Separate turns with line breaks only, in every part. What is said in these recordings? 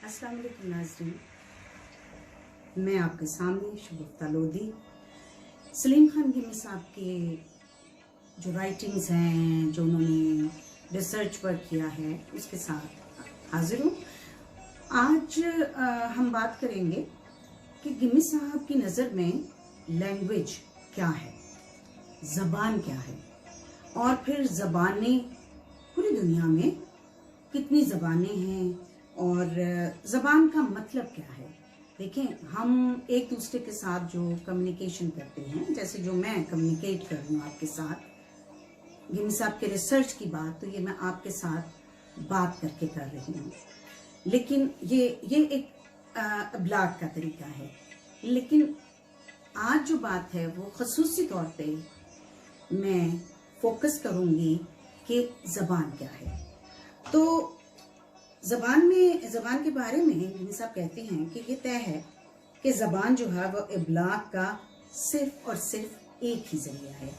अस्सलाम वालेकुम नाज़रीन, मैं आपके सामने शगुफ्ता लोधी सलीम खान गिमी साहब के जो राइटिंग्स हैं, जो उन्होंने रिसर्च वर्क किया है, उसके साथ हाजिर हूँ। आज हम बात करेंगे कि गिमी साहब की नज़र में लैंग्वेज क्या है, ज़बान क्या है, और फिर ज़बानें पूरी दुनिया में कितनी ज़बानें हैं और ज़बान का मतलब क्या है। देखें, हम एक दूसरे के साथ जो कम्युनिकेशन करते हैं, जैसे जो मैं कम्युनिकेट कर रही हूँ आपके साथ, गिमी साहब के रिसर्च की बात, तो ये मैं आपके साथ बात करके कर रही हूँ, लेकिन ये एक इब्लाग का तरीका है। लेकिन आज जो बात है वो खसूसी तौर पे मैं फोकस करूँगी कि ज़बान क्या है। तो ज़बान के बारे में गिमी साहब कहते हैं कि ये तय है कि ज़बान जो है वो इब्लाग का सिर्फ और सिर्फ एक ही ज़रिया है,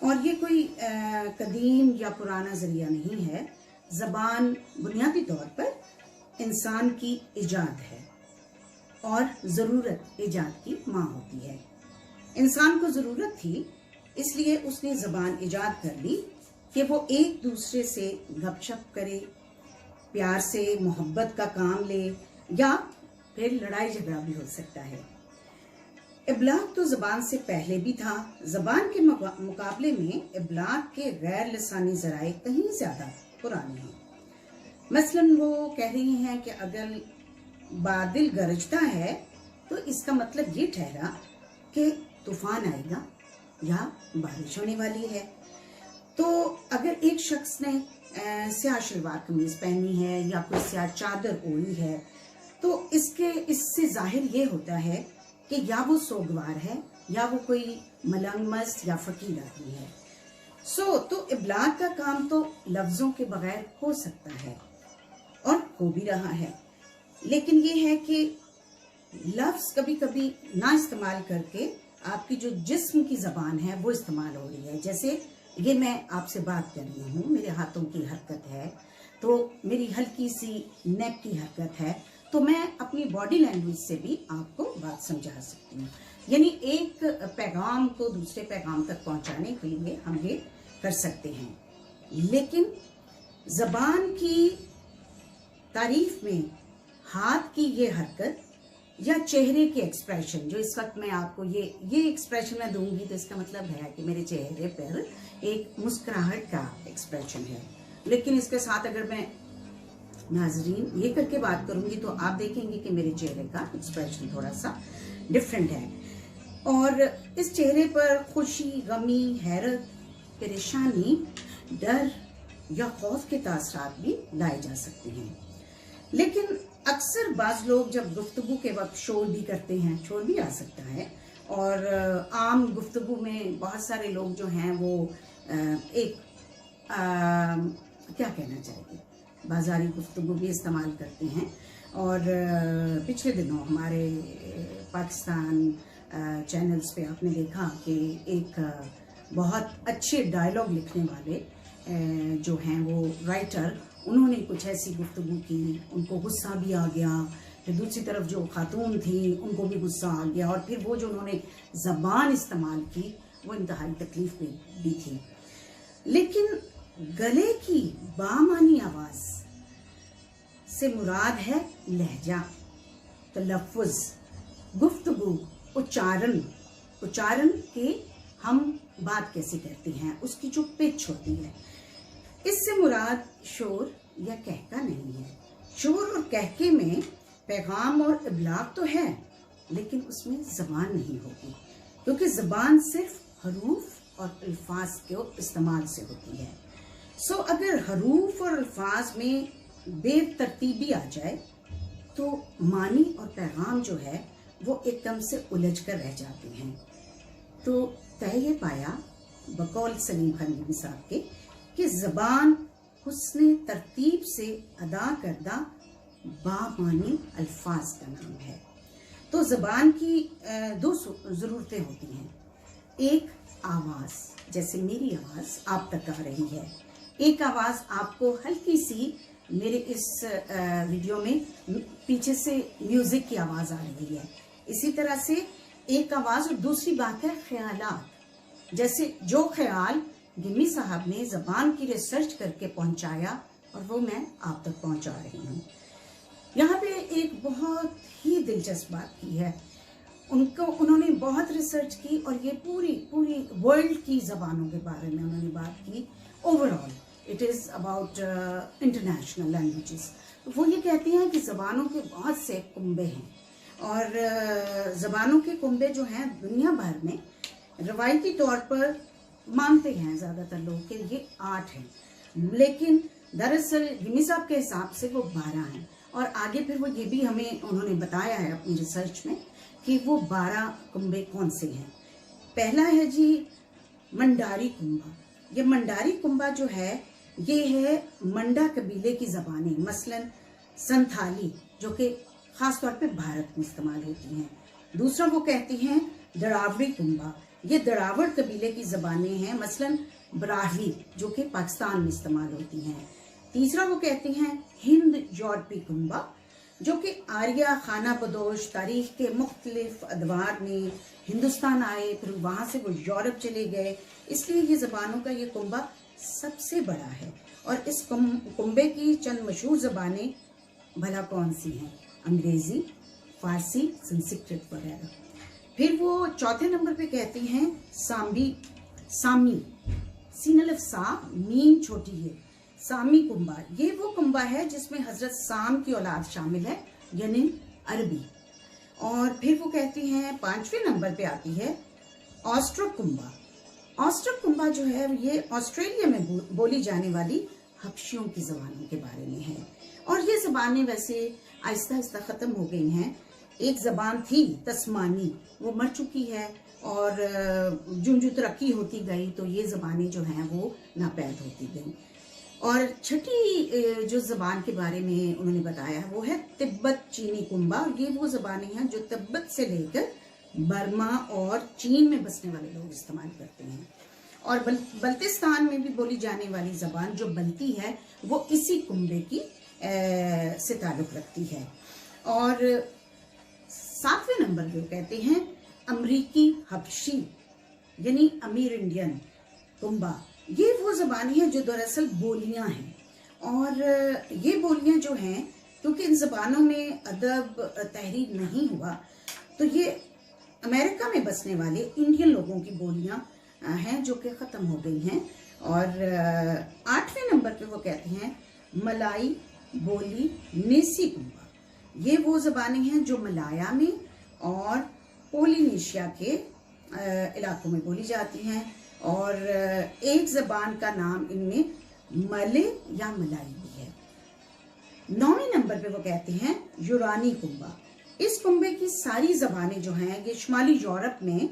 और ये कोई कदीम या पुराना ज़रिया नहीं है। ज़बान बुनियादी तौर पर इंसान की इजाद है और ज़रूरत इजाद की माँ होती है। इंसान को ज़रूरत थी, इसलिए उसने ज़बान इजाद कर ली कि वो एक दूसरे से गपशप करे, प्यार से मोहब्बत का काम ले, या फिर लड़ाई झगड़ा भी हो सकता है। इब्लाग तो ज़बान से पहले भी था। ज़बान के मुकाबले में इब्लाग के गैर लिसानी ज़राए कहीं ज़्यादा पुराने हैं। मसलन वो कह रही हैं कि अगर बादल गरजता है तो इसका मतलब ये ठहरा कि तूफान आएगा या बारिश होने वाली है। तो अगर एक शख्स ने स्याह शलवार कमीज पहनी है या कोई स्याह चादर ओढ़ी है, तो इससे जाहिर ये होता है कि या वो सोगवार है या वो कोई मलंग मस्त या फकीर आदमी है। तो इब्लाग का काम तो लफ्जों के बगैर हो सकता है और हो भी रहा है, लेकिन ये है कि लफ्ज कभी कभी ना इस्तेमाल करके आपकी जो जिस्म की ज़बान है वो इस्तेमाल हो रही है। जैसे ये मैं आपसे बात कर रही हूँ, मेरे हाथों की हरकत है, तो मेरी हल्की सी नेक की हरकत है, तो मैं अपनी बॉडी लैंग्वेज से भी आपको बात समझा सकती हूँ। यानी एक पैगाम को दूसरे पैगाम तक पहुँचाने के लिए हम ये कर सकते हैं। लेकिन ज़बान की तारीफ में हाथ की ये हरकत या चेहरे के एक्सप्रेशन, जो इस वक्त मैं आपको ये एक्सप्रेशन मैं दूंगी, तो इसका मतलब है कि मेरे चेहरे पर एक मुस्कुराहट का एक्सप्रेशन है। लेकिन इसके साथ अगर मैं नाजरीन ये करके बात करूंगी तो आप देखेंगे कि मेरे चेहरे का एक्सप्रेशन थोड़ा सा डिफरेंट है, और इस चेहरे पर खुशी, गमी, हैरत, परेशानी, डर या खौफ के तासरात भी लाए जा सकते हैं। लेकिन अक्सर बाज लोग जब गुफ्तगू के वक्त शोर भी करते हैं, शोर भी आ सकता है, और आम गुफ्तगू में बहुत सारे लोग जो हैं वो क्या कहना चाहिए, बाजारी गुफ्तगू भी इस्तेमाल करते हैं। और पिछले दिनों हमारे पाकिस्तान चैनल्स पे आपने देखा कि एक बहुत अच्छे डायलॉग लिखने वाले जो हैं वो राइटर, उन्होंने कुछ ऐसी गुफ्तगू की, उनको गुस्सा भी आ गया, फिर दूसरी तरफ जो खातून थी उनको भी गुस्सा आ गया, और फिर वो जो उन्होंने ज़बान इस्तेमाल की वो इंतहाई तकलीफ में भी थी। लेकिन गले की बामानी आवाज़ से मुराद है लहजा, तलफ़्फ़ुज़, गुफ्तगू, उच्चारण के हम बात कैसे करते हैं, उसकी जो पिच होती है। इससे मुराद शोर या कहका नहीं है। शोर और कहके में पैगाम और इब्लाग तो है, लेकिन उसमें ज़बान नहीं होगी, क्योंकि ज़बान सिर्फ हरूफ और अल्फाज के इस्तेमाल से होती है। अगर हरूफ और अल्फाज में बेतरतीबी आ जाए तो मानी और पैगाम जो है वो एकदम से उलझ कर रह जाते हैं। तो तय ये पाया बकौल सलीम खान गिमी साहब के कि ज़बान हुस्ने तरतीब से अदा करदा बामानी अल्फाज का नाम है। तो ज़बान की दो ज़रूरतें होती हैं। एक आवाज़, जैसे मेरी आवाज़ आप तक आ रही है, एक आवाज़ आपको हल्की सी मेरे इस वीडियो में पीछे से म्यूजिक की आवाज आ रही है। इसी तरह से एक आवाज, और दूसरी बात है ख्यालात। जैसे जो ख्याल गिमी साहब ने जबान की रिसर्च करके पहुंचाया और वो मैं आप तक पहुंचा रही हूँ। यहाँ पे एक बहुत ही दिलचस्प बात की है। उन्होंने बहुत रिसर्च की और ये पूरी वर्ल्ड की जबानों के बारे में उन्होंने बात की। Overall it is about international languages. वो ये कहती हैं कि जबानों के बहुत से कुंबे हैं, और जबानों के कुंबे जो हैं दुनिया भर में रवायती तौर पर मानते हैं ज्यादातर लोग कि ये 8 हैं, लेकिन दरअसल गिमी साहब के हिसाब से वो 12 हैं। और आगे फिर वो ये भी हमें उन्होंने बताया है अपनी रिसर्च में कि वो 12 कुंबे कौन से हैं। पहला है जी मंडारी कुंबा। ये मंडारी कुंबा जो है ये है मंडा कबीले की जबानें, मसलन संथाली, जो कि खास तौर पे भारत में इस्तेमाल होती हैं। दूसरा वो कहती हैं दरावड़ी कुंबा। ये दरावड़ कबीले की जबानें हैं, मसलन ब्राह्वी, जो कि पाकिस्तान में इस्तेमाल होती हैं। तीसरा वो कहती हैं हिंद यूरोपी कुंबा, जो कि आर्या खाना बदोश तारीख के मुख्तलिफ अदवार में हिंदुस्तान आए, फिर वहां से वो यूरोप चले गए, इसलिए ये जबानों का ये कुंबा सबसे बड़ा है। और इस कुंबे की चंद मशहूर जबानें भला कौन सी हैं? अंग्रेजी, फारसी, संस्कृत वगैरह। फिर वो चौथे नंबर पे कहती हैं सामी, सीन अलिफ सा मीम छोटी है, सामी कुंबा। ये वो कुंबा है जिसमें हजरत साम की औलाद शामिल है, यानी अरबी। और फिर वो कहती हैं 5वें नंबर पे आती है ऑस्ट्रक कुंबा। ऑस्ट्रक कुंबा जो है ये ऑस्ट्रेलिया में बोली जाने वाली हबशियों की जबानों के बारे में है। और ये जबानें वैसे आहिस्ता आहिस्ता खत्म हो गई हैं। एक जबान थी तस्मानी, वो मर चुकी है, और जो तरक्की होती गई तो ये जबानें जो हैं वो नापैद होती गई। और छठी जो जबान के बारे में उन्होंने बताया वो है तिब्बत चीनी कुंबा। ये वो जबानें हैं जो तिब्बत से लेकर बर्मा और चीन में बसने वाले लोग इस्तेमाल करते हैं। और बल्तिस्तान में भी बोली जाने वाली जबान जो बल्ती है वो इसी कुंबे की से ताल्लुक रखती है। और 7वें नंबर पे कहते हैं अमरीकी हबशी, यानी अमीर इंडियन कुंबा। ये वो जबानें हैं जो दरअसल बोलियां हैं, और ये बोलियां जो हैं क्योंकि इन जबानों में अदब तहरीर नहीं हुआ, तो ये अमेरिका में बसने वाले इंडियन लोगों की बोलियां हैं जो कि ख़त्म हो गई हैं। और 8वें नंबर पे वो कहते हैं मलाई बोली नेसी कुंबा। ये वो जबानें हैं जो मलाया में और पोलिनेशिया के इलाकों में बोली जाती हैं, और एक जबान का नाम इनमें मले या मलाई भी है। 9वें नंबर पे वो कहते हैं यूरानी कुंबा। इस कुंबे की सारी जबानें जो हैं ये शुमाली यूरोप में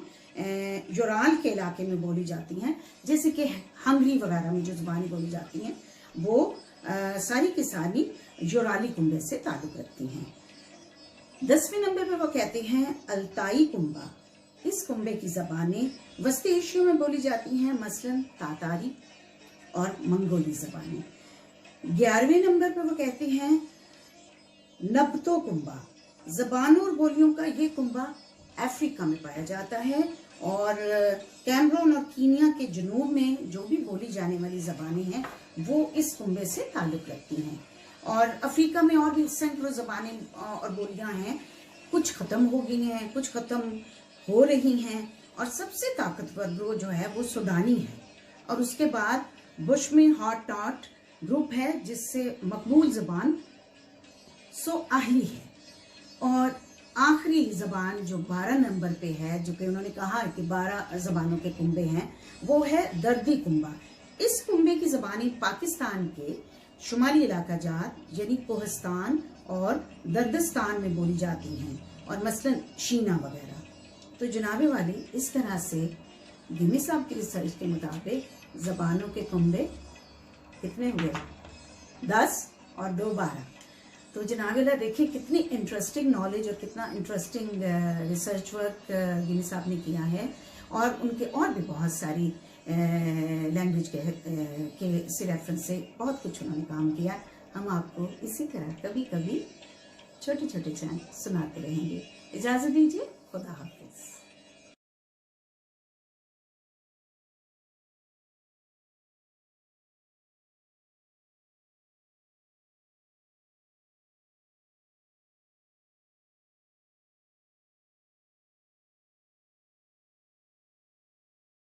यूराल के इलाके में बोली जाती हैं, जैसे कि हंगरी वगैरह में जो जबानें बोली जाती हैं वो सारी की सारी यूराली कुंबे से ताल्लुक रखती हैं। 10वें नंबर पे वो कहते हैं अल्ताई कुंबा। इस कुंबे की जबानें वस्ती एशिया में बोली जाती हैं, मसलन तातारी और मंगोली जबानें। 11वें नंबर पे वो कहते हैं नबतो कुंबा। जबानों और बोलियों का ये कुंबा अफ्रीका में पाया जाता है, और कैमरून और कीनिया के जनूब में जो भी बोली जाने वाली जबानें हैं वो इस कुंबे से ताल्लुक रखती हैं। और अफ्रीका में और भी सैकड़ों जबानें और बोलियां हैं, कुछ खत्म हो गई हैं, कुछ खत्म हो रही हैं, और सबसे ताकतवर ग्रुप जो है वो सुडानी है। और उसके बाद बुश में हॉट टॉट ग्रुप है जिससे मकबूल जबान सोआहली है। और आखिरी जबान जो 12 नंबर पे है, जो कि उन्होंने कहा कि 12 जबानों के कुंबे हैं, वो है दर्दी कुंबा। इस कुंबे की जबानें पाकिस्तान के शुमाली इलाका जात यानी कोहिस्तान और दर्दिस्तान में बोली जाती हैं, और मसलन शीना वगैरह। तो जनाबे वाली इस तरह से गिमी साहब की रिसर्च के मुताबिक जबानों के कुंबे कितने हुए? 10 और 2 12। तो जनाबेला देखिए कितनी इंटरेस्टिंग नॉलेज और कितना इंटरेस्टिंग रिसर्च वर्क गिमी साहब ने किया है। और उनके और भी बहुत सारी लैंग्वेज के से रेफरेंस से बहुत कुछ उन्होंने काम किया। हम आपको इसी तरह कभी कभी छोटे छोटे चैन सुनाते रहेंगे। इजाज़त दीजिए, खुदा हाफिज़।